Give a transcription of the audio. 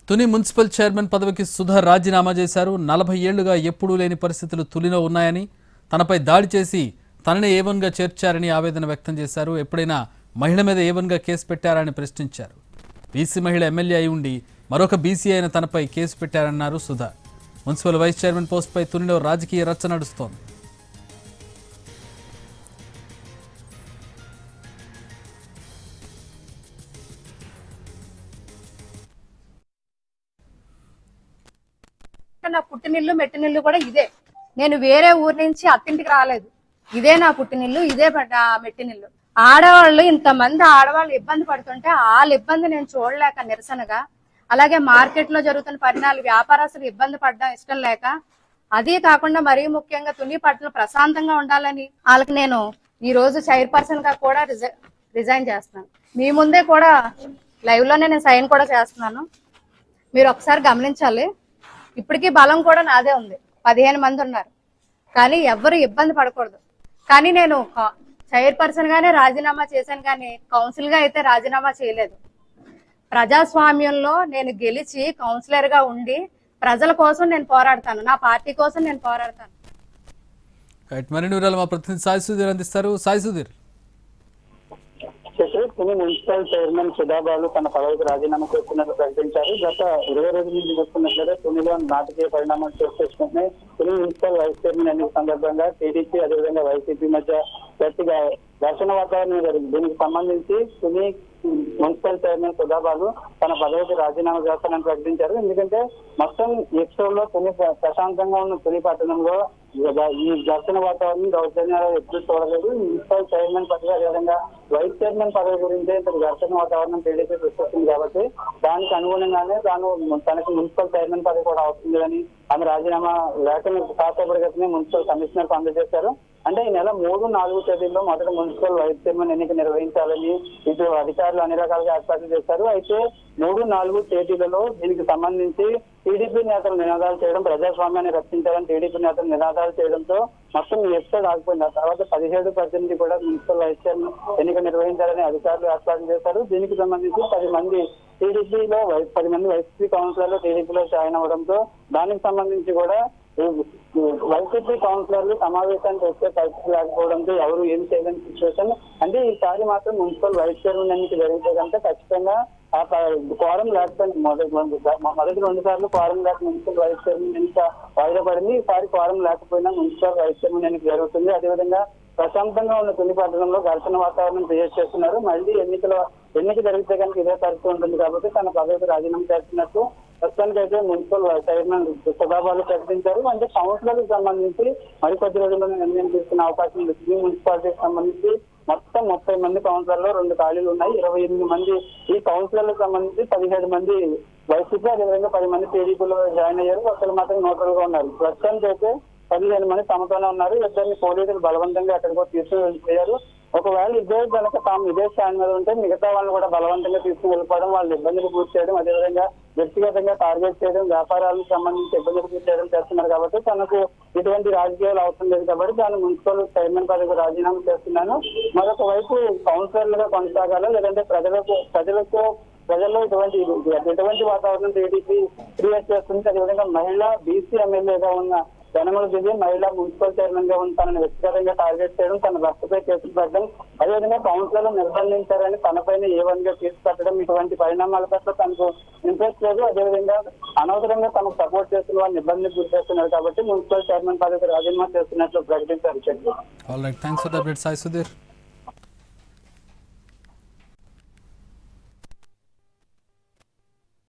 Tuni municipal chairman పదవికి సుధా రాజీనామా చేశారు. 40 ఏళ్లుగా ఎప్పుడూ లేని పరిస్థితులు తునిలో ఉన్నాయని, తనపై దాడి చేసి తననే ఏవన్గా చేర్చారని ఆవేదన వ్యక్తం చేశారు. ఎప్పుడైనా మహిళ మీద ఏవన్గా కేసు పెట్టారని ప్రశ్నించారు. బీసీ మహిళ ఎమ్మెల్యే అయి ఉండి మరొక బీసీ అయిన తనపై కేసు పెట్టారన్నారు సుధా. మున్సిపల్ వైస్ చైర్మన్ పోస్టుపై తునిలో రాజకీయ రచ్చ నడుస్తోంది. నా పుట్టినిల్లు మెట్టినిల్లు కూడా ఇదే. నేను వేరే ఊరు నుంచి అత్తింటికి రాలేదు. ఇదే నా పుట్టినిల్లు, ఇదే మెట్టినిల్లు. ఆడవాళ్ళు ఇంతమంది ఆడవాళ్ళు ఇబ్బంది పడుతుంటే వాళ్ళ ఇబ్బంది నేను చూడలేక నిరసనగా, అలాగే మార్కెట్ లో జరుగుతున్న పరిణామాలు వ్యాపారస్తులు ఇబ్బంది పడడం ఇష్టం లేక, అదే కాకుండా మరీ ముఖ్యంగా తుని పట్ల ప్రశాంతంగా ఉండాలని వాళ్ళకి నేను ఈ రోజు చైర్పర్సన్ గా కూడా రిజైన్ చేస్తున్నాను. మీ ముందే కూడా లైవ్ లోనే నేను సైన్ కూడా చేస్తున్నాను. మీరు ఒకసారి గమనించాలి. ఇప్పటికీ బలం కూడా నాదే ఉంది. 15 మంది ఉన్నారు, కానీ ఎవరు ఇబ్బంది పడకూడదు. కానీ నేను చైర్పర్సన్ గానే రాజీనామా చేశాను, కానీ కౌన్సిల్ గా అయితే రాజీనామా చేయలేదు. ప్రజాస్వామ్యంలో నేను గెలిచి కౌన్సిలర్ గా ఉండి ప్రజల కోసం నేను పోరాడతాను, నా పార్టీ కోసం నేను పోరాడతాను. మరిన్ని వివరాలు మా ప్రతినిధి సాయి సుధీర్ అందిస్తారు. సాయి సుధీర్, తుని మున్సిపల్ చైర్మన్ సుధా బాలు తన పదవికి రాజీనామా చేస్తున్నట్లు ప్రకటించారు. గత 20 రోజుల నుంచి చూస్తున్నట్లయితే తునిలో నాటకీయ పరిణామాలు చోటు చేసుకుంటున్నాయి. తుని మున్సిపల్ వైస్ చైర్మన్ ఎన్నిక సందర్భంగా టీడీపీ అదేవిధంగా వైసీపీ మధ్య గట్టిగా ఘర్షణ వాతావరణం జరిగింది. దీనికి సంబంధించి తుని మున్సిపల్ చైర్మన్ సుధా బాలు తన పదవికి రాజీనామా చేస్తానని ప్రకటించారు. ఎందుకంటే మొత్తం ఎపిసోడ్ లో తుని ప్రశాంతంగా ఉన్న తుని పట్టణంలో ఈ ఘర్షణ వాతావరణం దౌర్జన్యాలు ఎప్పుడు చూడలేదు. మున్సిపల్ చైర్మన్ పదవి అదేవిధంగా వైస్ చైర్మన్ పదవి గురించి ఘర్షణ వాతావరణం టీడీపీ సృష్టిస్తుంది కాబట్టి దానికి అనుగుణంగానే తనకు మున్సిపల్ చైర్మన్ పదవి కూడా అవుతుందని ఆమె రాజీనామా లేఖను కాసేపటిగానే మున్సిపల్ కమిషనర్ కు అందజేశారు. అంటే ఈ నెల 3, 4 తేదీల్లో మొదట మున్సిపల్ వైస్ చైర్మన్ ఎన్నిక నిర్వహించాలని ఇటు అధికారులు అన్ని రకాలుగా ఏర్పాట్లు చేశారు. అయితే 3, 4 తేదీలలో దీనికి సంబంధించి టీడీపీ నేతలు నినాదాలు చేయడం, ప్రజాస్వామ్యాన్ని రక్షించాలని టీడీపీ నేతలు నినాదాలు చేయడంతో మొత్తం ఈ ఎపిసోడ్ ఆగిపోయింది. ఆ తర్వాత 17, 18 కూడా మున్సిపల్ వైస్ చైర్మన్ ఎన్నిక నిర్వహించాలని అధికారులు ఏర్పాట్లు చేశారు. దీనికి సంబంధించి 10 మంది టీడీపీలో 10 మంది వైసీపీ కౌన్సిలర్లు టీడీపీలో జాయిన్ అవడంతో దానికి సంబంధించి కూడా వైసీపీ కౌన్సిలర్లు సమావేశానికి వచ్చే పరిస్థితి లేకపోవడంతో ఎవరు ఏం చేయలేని సిచ్యువేషన్. అంటే ఈసారి మాత్రం మున్సిపల్ వైస్ చైర్మన్ ఎన్నిక జరిగితే కనుక ఖచ్చితంగా ఆ కోరం లేకపోయింది. మొదటి 2 సార్లు కోరం లేక మున్సిపల్ వైస్ చైర్మన్ ఎన్నిక వాయిదా పడింది. ఈసారి కోరం లేకపోయినా మున్సిపల్ వైస్ చైర్మన్ ఎన్నిక జరుగుతుంది. అదేవిధంగా ప్రశాంతంగా ఉన్న తుని పట్టణంలో ఘర్షణ వాతావరణం క్రియేట్ చేస్తున్నారు. మళ్ళీ ఎన్నిక జరిగితే కనుక ఇదే పరిస్థితి ఉంటుంది కాబట్టి తన పదవికి రాజీనామా చేస్తున్నట్టు ప్రస్తుతానికి అయితే మున్సిపల్ చైర్మన్ సుధా బాలు ప్రకటించారు. అంటే కౌన్సిలర్లకు సంబంధించి మరికొద్ది రోజుల్లోనే నిర్ణయం తీసుకునే అవకాశం ఉంది. తుని మున్సిపాలిటీకి సంబంధించి మొత్తం 30 మంది కౌన్సిలర్లు 2 ఖాళీలు ఉన్నాయి. 28 మంది ఈ కౌన్సిలర్లకు సంబంధించి 17 మంది వైసీపీ అదేవిధంగా 10 మంది టీడీపీలో జాయిన్ అయ్యారు. ఒకరు మాత్రం న్యూట్రల్ గా ఉన్నారు. ప్రస్తుతానికి అయితే 15 మంది తమతోనే ఉన్నారు. ఇద్దరిని పోలీసులు బలవంతంగా ఎక్కడికో తీసుకువెళ్ళిపోయారు. ఒకవేళ ఇద్దరు కనుక తాము ఇదే స్టాండ్ మీద ఉంటే మిగతా వాళ్ళని కూడా బలవంతంగా తీసుకుని వెళ్ళిపోవడం, వాళ్ళ ఇబ్బందులు పూర్తి చేయడం, అదేవిధంగా వ్యక్తిగతంగా టార్గెట్ చేయడం, వ్యాపారాలకు సంబంధించి ఇబ్బందులు పూర్తి చేయడం చేస్తున్నారు కాబట్టి తనకు ఇటువంటి రాజకీయాలు అవసరం లేదు కాబట్టి తాను మున్సిపల్ చైర్మన్ పదవికి రాజీనామా చేస్తున్నాను. మరొక వైపు కౌన్సిలర్లుగా కొనసాగాలో లేదంటే ప్రజల్లో ఎటువంటి వాతావరణం టీడీపీ క్రియేట్ చేస్తుంది. అదేవిధంగా మహిళా బీసీ ఎమ్మెల్యేగా ఉన్న జనముల దిగి మహిళా మున్సిపల్ చైర్మన్ గా ఉన్న తనను వ్యక్తిగతంగా టార్గెట్ చేయడం, తన భర్తపై కేసులు పెట్టడం, అదేవిధంగా కౌన్సిలర్లు నిర్బంధించారని తనపైన ఏవన్గా కేసు పెట్టడం, ఇటువంటి పరిణామాల పట్ల తనకు ఇంట్రెస్ట్ లేదు. అదేవిధంగా అనవసరంగా తనకు సపోర్ట్ చేస్తున్న వాళ్ళని ఇబ్బందికి గురి చేస్తున్నారు కాబట్టి మున్సిపల్ చైర్మన్ పదవికి రాజీనామా చేస్తున్నట్లు ప్రకటించారు. All right, thanks for the update Sai Sudheer.